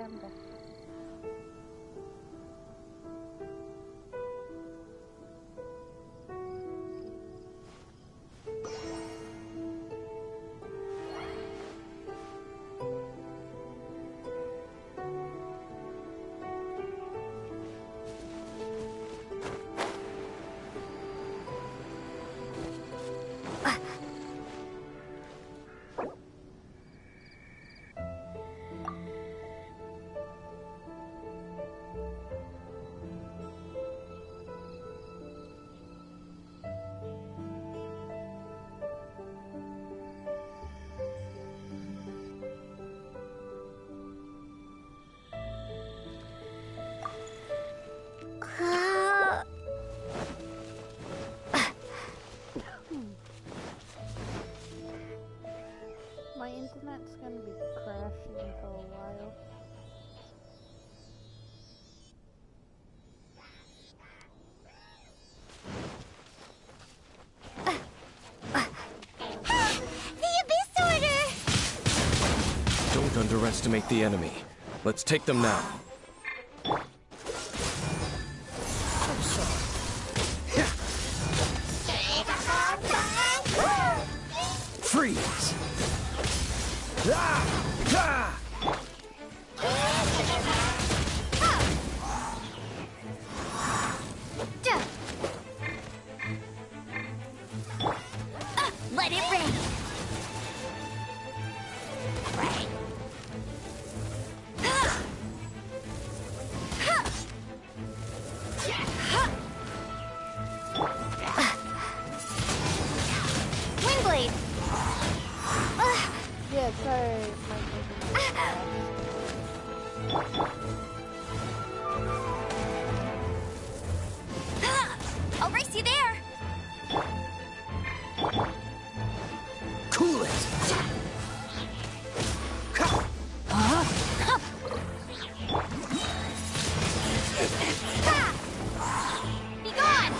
panda. My internet's gonna be crashing for a while. The Abyss Order! Don't underestimate the enemy. Let's take them now. Freeze! Let it rain! Right. Windblade! Yeah, sorry. I'll race you there! Cool it! Be gone!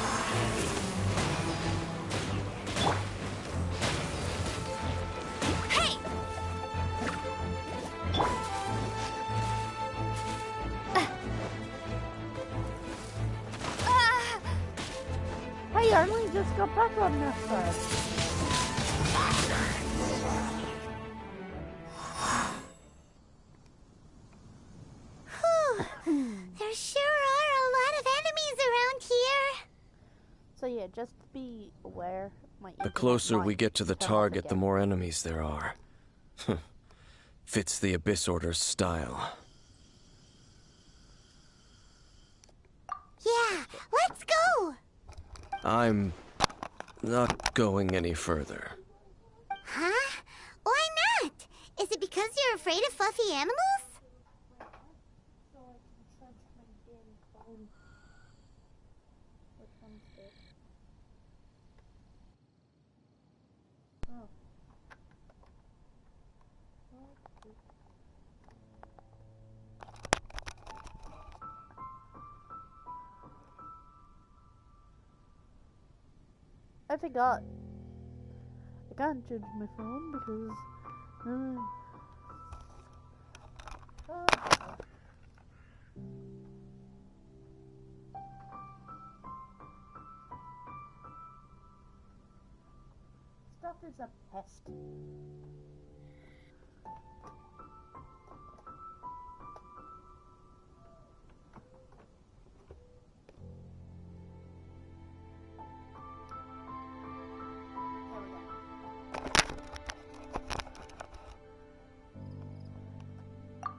Hey! Hey, I only just got back on this side. There sure are a lot of enemies around here. So yeah, just be aware. The closer we get to the target, the more enemies there are. Fits the Abyss Order's style. Yeah, let's go! I'm not going any further. Huh? Why not? Is it because you're afraid of fluffy animals? I forgot. I can't change my phone because. Stuff is a pest.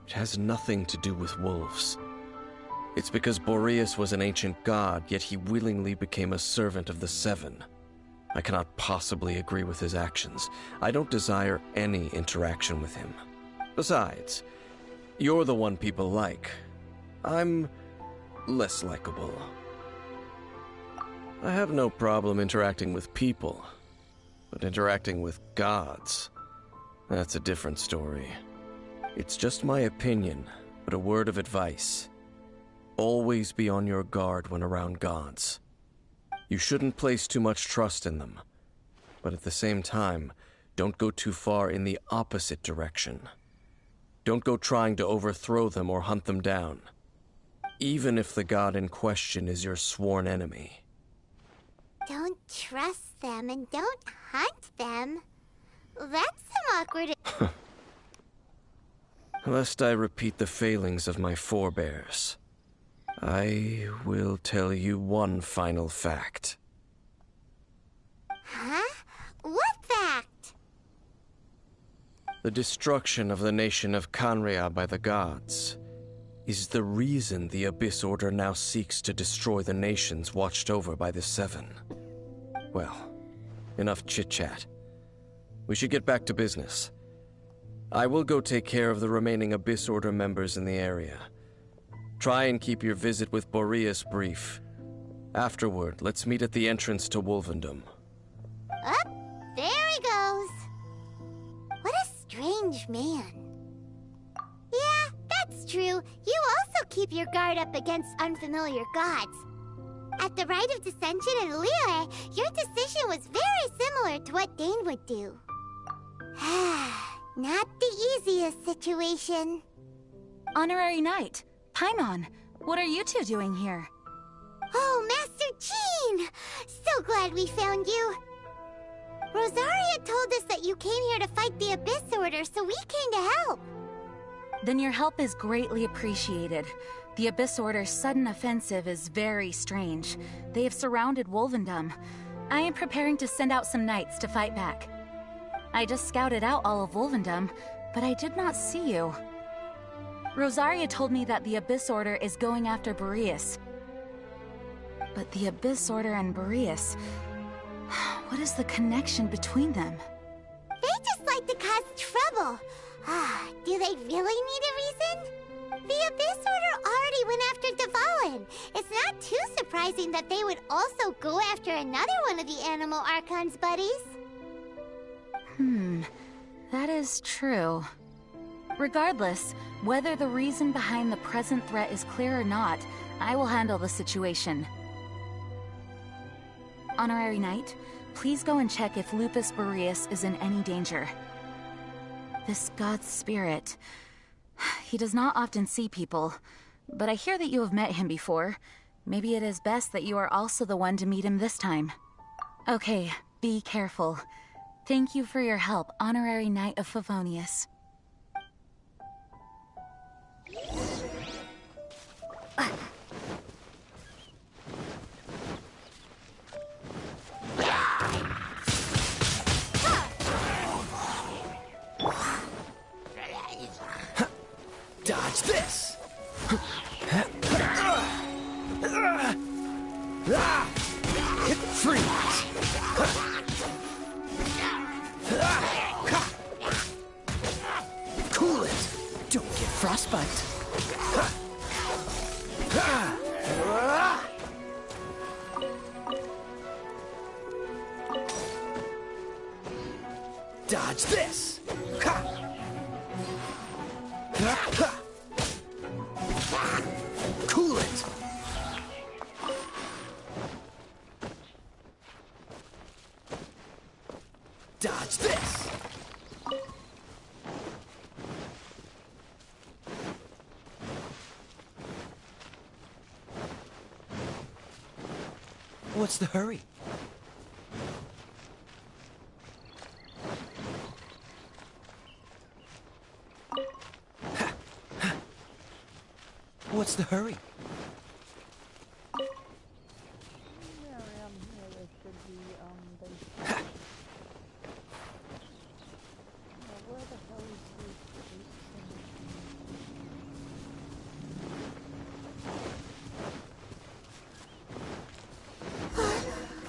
It has nothing to do with wolves. It's because Boreas was an ancient god, yet he willingly became a servant of the Seven. I cannot possibly agree with his actions. I don't desire any interaction with him. Besides, you're the one people like. I'm less likable. I have no problem interacting with people, but interacting with gods, that's a different story. It's just my opinion, but a word of advice. Always be on your guard when around gods. You shouldn't place too much trust in them, but at the same time, don't go too far in the opposite direction. Don't go trying to overthrow them or hunt them down, even if the god in question is your sworn enemy. Don't trust them and don't hunt them. That's some awkward... Lest I repeat the failings of my forebears, I will tell you one final fact. Huh? What fact? The destruction of the nation of Canria by the gods is the reason the Abyss Order now seeks to destroy the nations watched over by the Seven. Well, enough chit-chat. We should get back to business. I will go take care of the remaining Abyss Order members in the area. Try and keep your visit with Boreas brief. Afterward, let's meet at the entrance to Wolvendom. Up, there he goes. What a strange man. Yeah, that's true. You also keep your guard up against unfamiliar gods. At the Rite of Dissension in Liyue, your decision was very similar to what Dane would do. Not the easiest situation. Honorary Knight, Paimon, what are you two doing here? Oh, Master Jean! So glad we found you. Rosaria told us that you came here to fight the Abyss Order, so we came to help. Then your help is greatly appreciated. The Abyss Order's sudden offensive is very strange. They have surrounded Wolvendom. I am preparing to send out some knights to fight back. I just scouted out all of Wolvendom, but I did not see you. Rosaria told me that the Abyss Order is going after Boreas. But the Abyss Order and Boreas... what is the connection between them? They just like to cause trouble. Do they really need a reason? The Abyss Order already went after Dvalin. It's not too surprising that they would also go after another one of the Animal Archon's buddies. That is true. Regardless, whether the reason behind the present threat is clear or not, I will handle the situation. Honorary Knight, please go and check if Lupus Boreas is in any danger. This god's spirit... he does not often see people, but I hear that you have met him before. Maybe it is best that you are also the one to meet him this time. Okay, be careful. Thank you for your help, Honorary Knight of Favonius. Dodge this! Hit freeze! Cool it! Don't get frostbite! Dodge this! Cool it! Dodge this! What's the hurry? What's the hurry? Yeah, around here there should be, base. Now, where the hell is this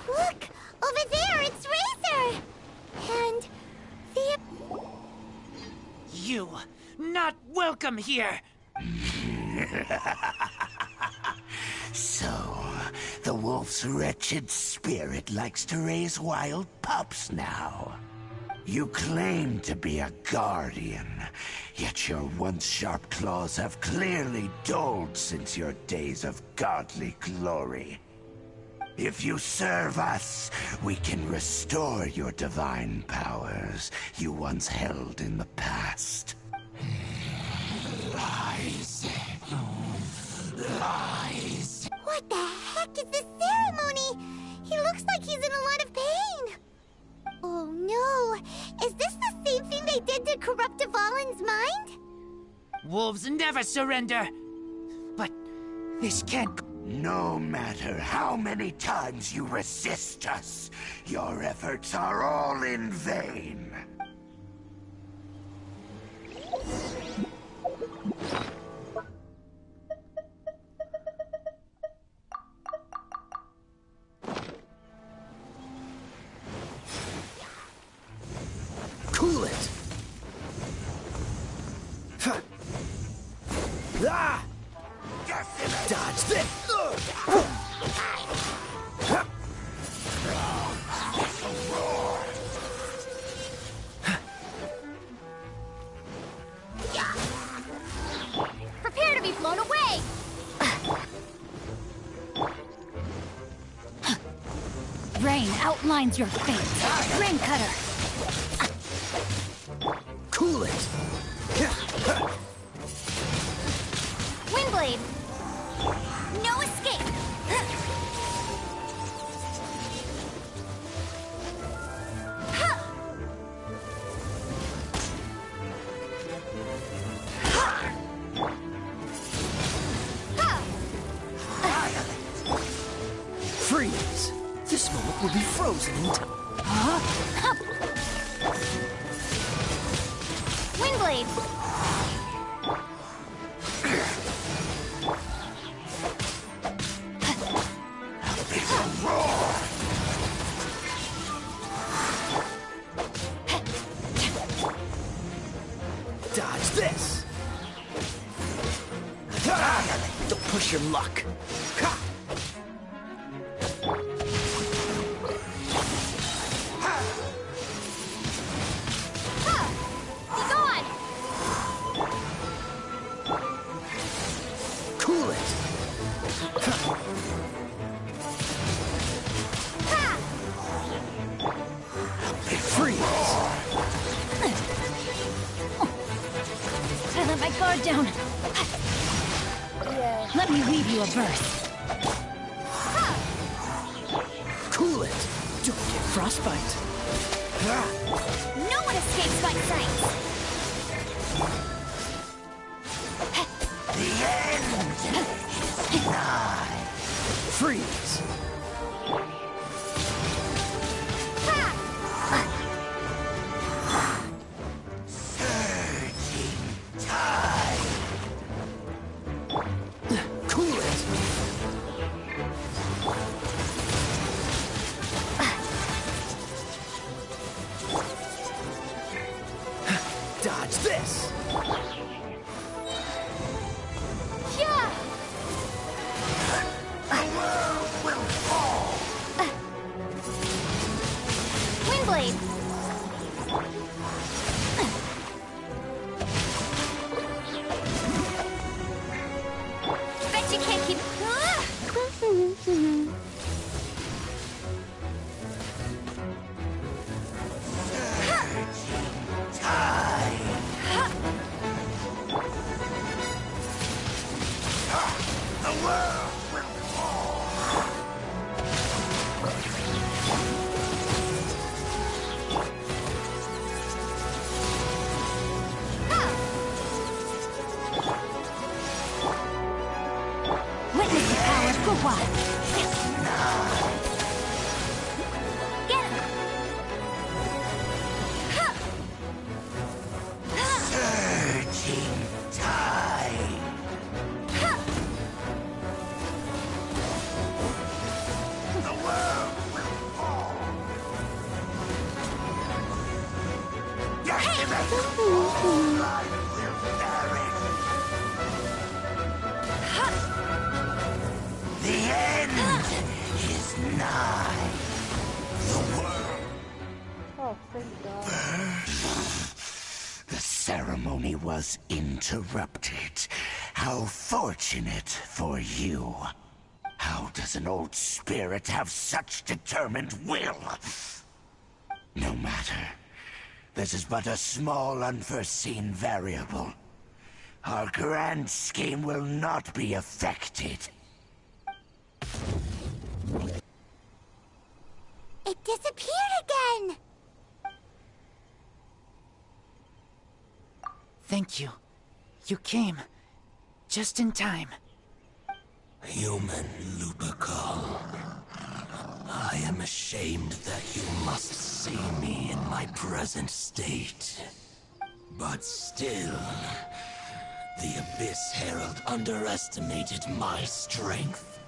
Look! Over there, it's Razor! And the... You not welcome here! So, the wolf's wretched spirit likes to raise wild pups now. You claim to be a guardian, yet your once sharp claws have clearly dulled since your days of godly glory. If you serve us, we can restore your divine powers you once held in the past. Lies. Lies. What the heck is this ceremony? He looks like he's in a lot of pain. Oh no! Is this the same thing they did to corrupt Dvalin's mind? Wolves never surrender. But this can't... No matter how many times you resist us, your efforts are all in vain. Cool it! Huh. Ah! Dodge this! Prepare to be blown away! Rain outlines your fate. Rain cutter. Cool it! Windblade! No escape! Freeze! This moment will be frozen in time. Windblade! Dodge this! Don't push your luck. Ha! Be gone! Cool it! Freeze! I let my guard down. Yeah. Let me leave you a verse. Cool it! Don't get frostbite. No one escapes my sight! The end is nigh. Freeze! Surging tide. Cool it! Dodge this! Yeah! The world will fall. Windblade! Bet you can't keep... The world will fall. Witness the power of Gugwa. Get him! Surging tide. The world will fall. Decimate. All life will perish. The end is nigh. The world. Oh, thank God. The ceremony was interrupted. How fortunate for you. How does an old spirit have such determined will? No matter. This is but a small unforeseen variable. Our grand scheme will not be affected. It disappeared again! Thank you. You came. Just in time. Human Lupercal. I am ashamed that you must see me in my present state. But still, the Abyss Herald underestimated my strength.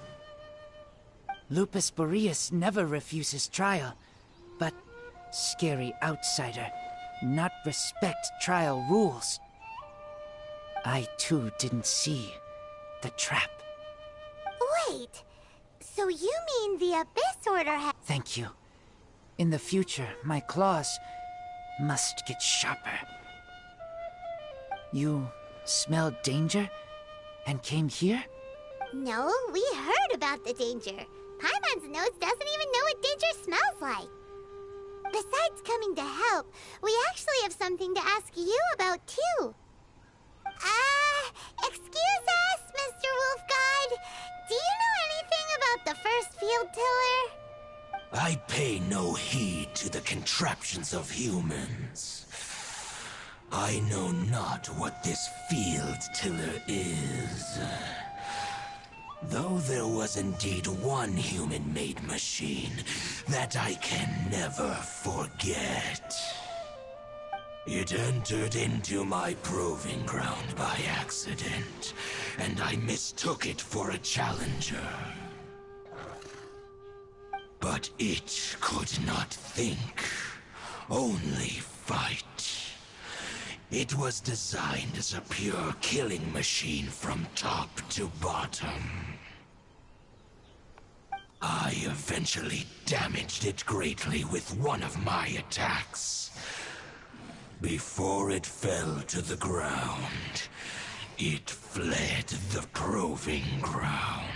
Lupus Boreas never refuses trial, but scary outsider, not respect trial rules. I too didn't see the trap. Wait, so you mean the Abyss Order has... Thank you. In the future, my claws must get sharper. You smelled danger and came here? No, we heard about the danger. Paimon's nose doesn't even know what danger smells like. Besides coming to help, we actually have something to ask you about too. Excuse us, Mr. Wolf God. Do you know anything about the first field tiller? I pay no heed to the contraptions of humans. I know not what this field tiller is. Though there was indeed one human-made machine that I can never forget. It entered into my proving ground by accident, and I mistook it for a challenger. But it could not think, only fight. It was designed as a pure killing machine from top to bottom. I eventually damaged it greatly with one of my attacks. Before it fell to the ground, it fled the proving ground.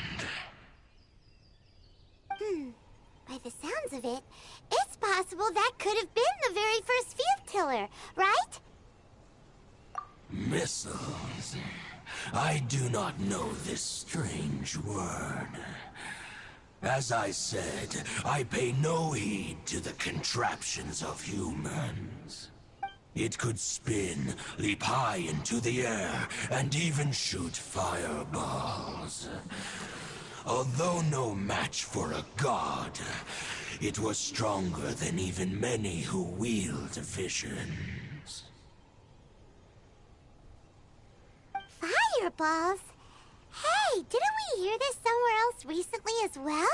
By the sounds of it, it's possible that could have been the very first field tiller, right? Missiles. I do not know this strange word. As I said, I pay no heed to the contraptions of humans. It could spin, leap high into the air, and even shoot fireballs. Although no match for a god, it was stronger than even many who wield visions. Fireballs? Hey, didn't we hear this somewhere else recently as well?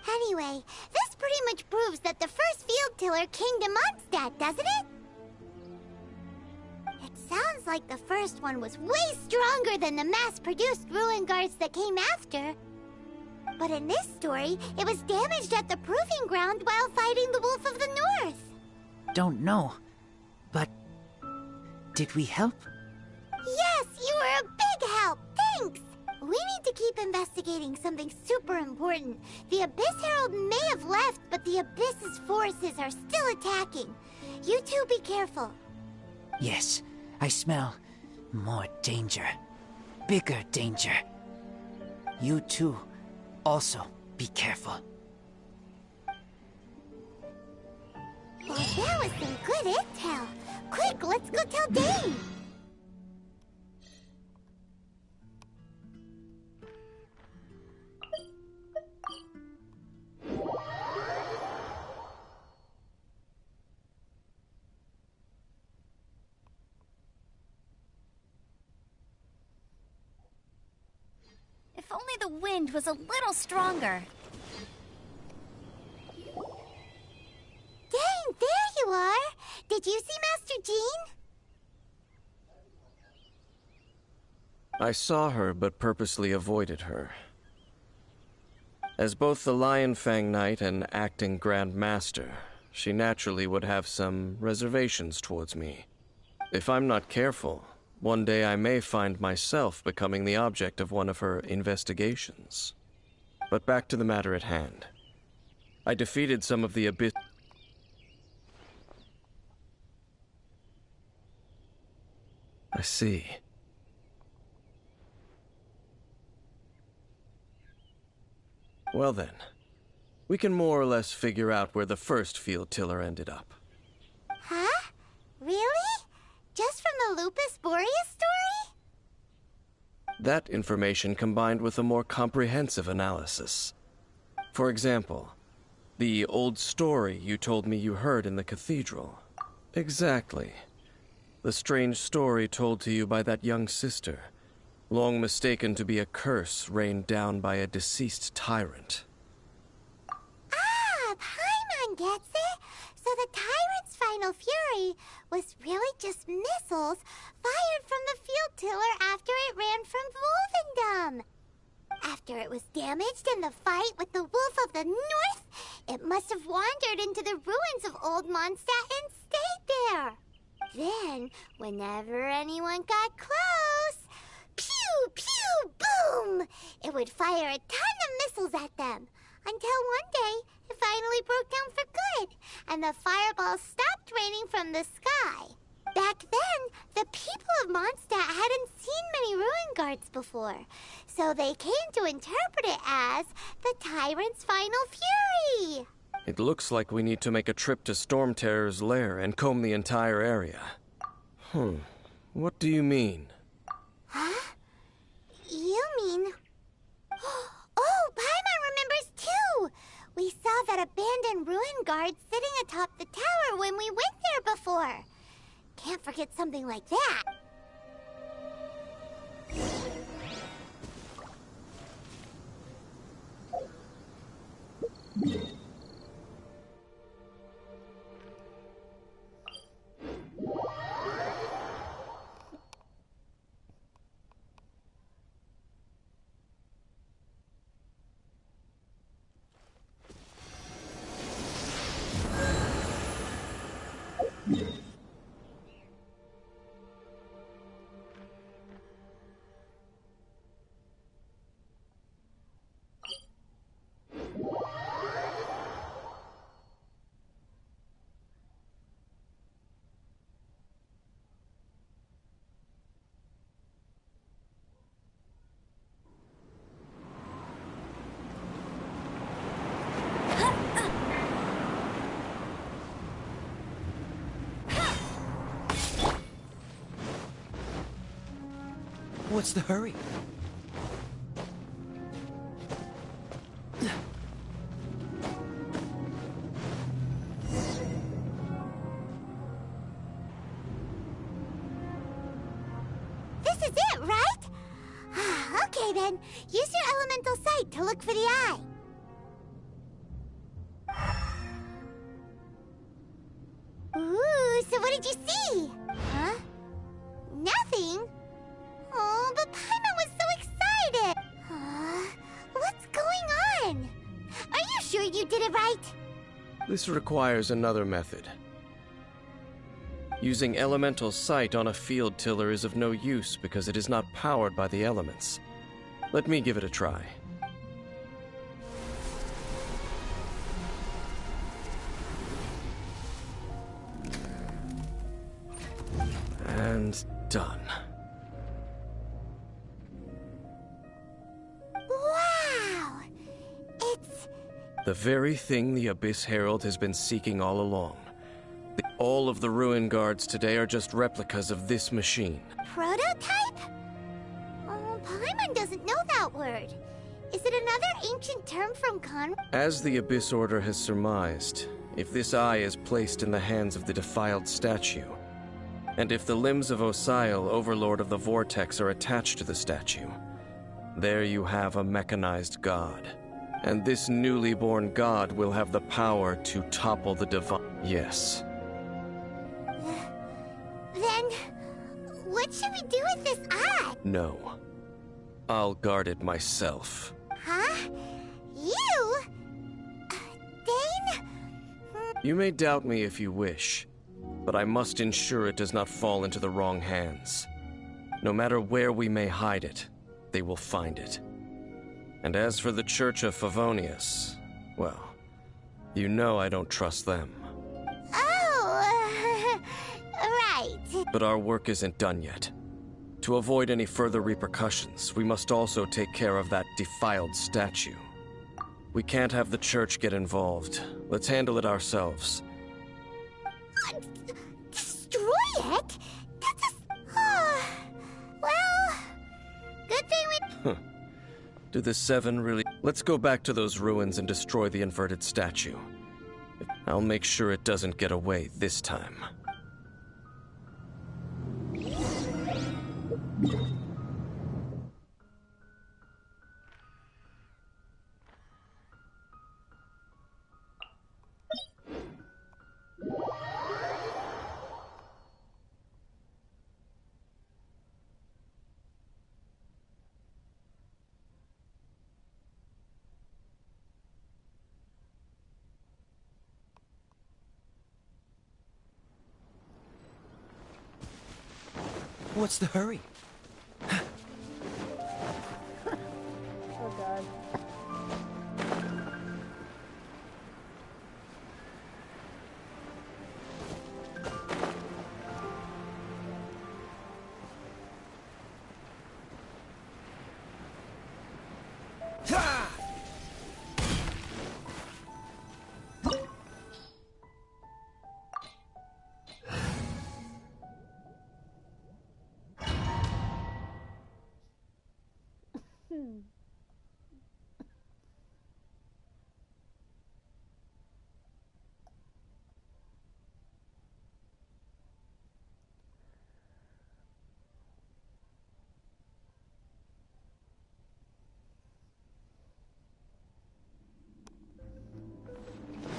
Anyway, this pretty much proves that the first field tiller came to Mondstadt, doesn't it? It sounds like the first one was way stronger than the mass-produced ruin guards that came after. But in this story, it was damaged at the proving ground while fighting the Wolf of the North. Don't know, but did we help? Yes, you were a big help. Thanks. We need to keep investigating something super important. The Abyss Herald may have left, but the Abyss's forces are still attacking. You two be careful. Yes, I smell more danger. Bigger danger. You two also be careful. Well, that was some good intel. Quick, let's go tell Dane. If only the wind was a little stronger. Dane, there you are! Did you see Master Jean? I saw her, but purposely avoided her. As both the Lion Fang Knight and acting Grand Master, she naturally would have some reservations towards me. If I'm not careful, one day I may find myself becoming the object of one of her investigations. But back to the matter at hand. I defeated some of the Abyss... I see. Well then, we can more or less figure out where the first field tiller ended up. Huh? Really? Just from the Lupus Boreas story? That information combined with a more comprehensive analysis. For example, the old story you told me you heard in the cathedral. Exactly. The strange story told to you by that young sister, long mistaken to be a curse rained down by a deceased tyrant. Ah, Paimon gets it. So the tyrant's final fury was really just missiles fired from the field tiller after it ran from Wolvendom. After it was damaged in the fight with the Wolf of the North, it must have wandered into the ruins of Old Mondstadt and stayed there. Then, whenever anyone got close, pew, pew, boom! It would fire a ton of missiles at them. Until one day, it finally broke down for good, and the fireballs stopped raining from the sky. Back then, the people of Mondstadt hadn't seen many ruin guards before, so they came to interpret it as the tyrant's final fury. It looks like we need to make a trip to Storm Terror's lair and comb the entire area. What do you mean? Huh? You mean... Oh, Paimon remembers too! We saw that abandoned ruin guard sitting atop the tower when we went there before. Can't forget something like that. What's the hurry? This is it, right? Okay then, use your elemental sight to look for the eye. Ooh, so what did you see? Huh? Nothing? Oh, but Paimon was so excited! What's going on? Are you sure you did it right? This requires another method. Using elemental sight on a field tiller is of no use because it is not powered by the elements. Let me give it a try. And done. Wow! It's... The very thing the Abyss Herald has been seeking all along. All of the ruin guards today are just replicas of this machine. prototype? Oh, Paimon doesn't know that word. Is it another ancient term from Con? As the Abyss Order has surmised, if this eye is placed in the hands of the defiled statue, and if the limbs of Osial, Overlord of the Vortex, are attached to the statue, there you have a mechanized god. And this newly born god will have the power to topple the divine. Yes. Then, what should we do with this eye? No. I'll guard it myself. Huh? You? Dane? You may doubt me if you wish, but I must ensure it does not fall into the wrong hands. No matter where we may hide it, they will find it. And as for the Church of Favonius, well, you know I don't trust them. Oh, right. But our work isn't done yet. To avoid any further repercussions, we must also take care of that defiled statue. We can't have the church get involved. Let's handle it ourselves. Destroy it? Well, good thing we... Do the Seven really... Let's go back to those ruins and destroy the inverted statue. I'll make sure it doesn't get away this time. What's the hurry? Oh god.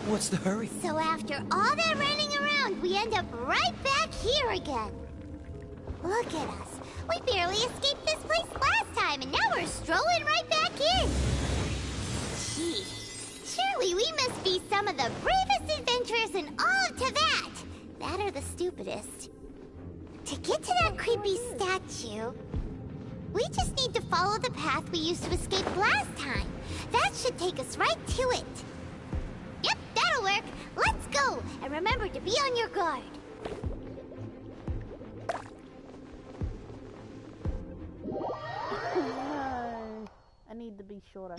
What's the hurry? So after all that running around, we end up right back here again. Look at us. We barely escaped this place last time, and now we're strolling right back in. Gee, surely we must be some of the bravest adventurers in all of Teyvat. That or the stupidest. To get to that creepy statue, we just need to follow the path we used to escape last time. That should take us right to it. Yep, that'll work. Let's go, and remember to be on your guard. No. I need to be shorter.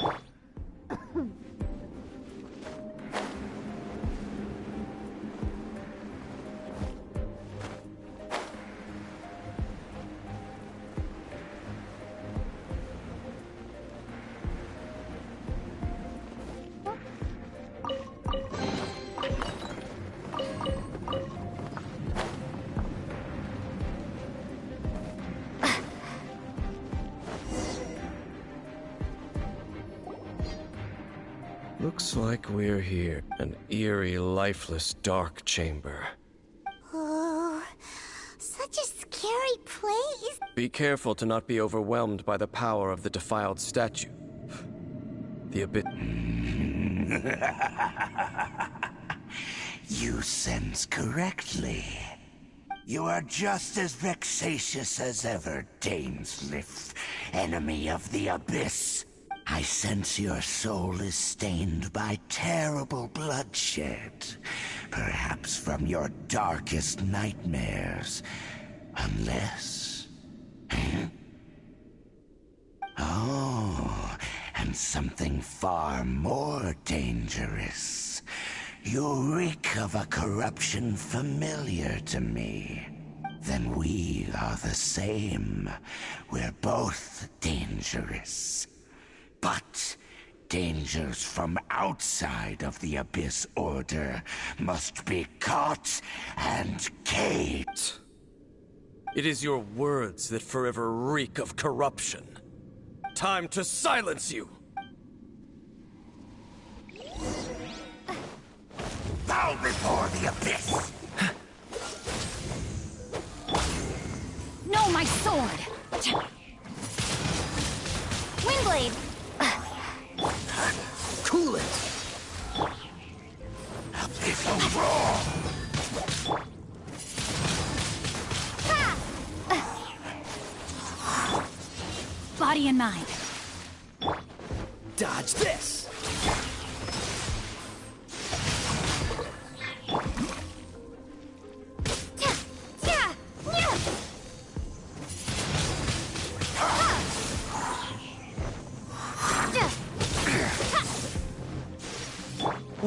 Looks like we're here. An eerie, lifeless, dark chamber. Oh, such a scary place. Be careful to not be overwhelmed by the power of the defiled statue. The abyss... You sense correctly. You are just as vexatious as ever, Daneslif, enemy of the Abyss. I sense your soul is stained by terrible bloodshed, perhaps from your darkest nightmares, unless... Oh, and something far more dangerous. You reek of a corruption familiar to me. Then we are the same. We're both dangerous. But dangers from outside of the Abyss Order must be caught and caged. It is your words that forever reek of corruption. Time to silence you! Bow before the Abyss! No, my sword! Windblade! Cool it! Abyssal roar! Body and mind. Dodge this!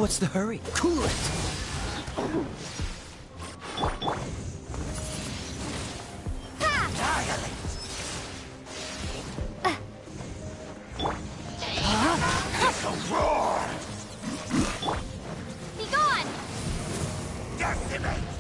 What's the hurry? Cool it! It's a roar! Be gone! Decimate!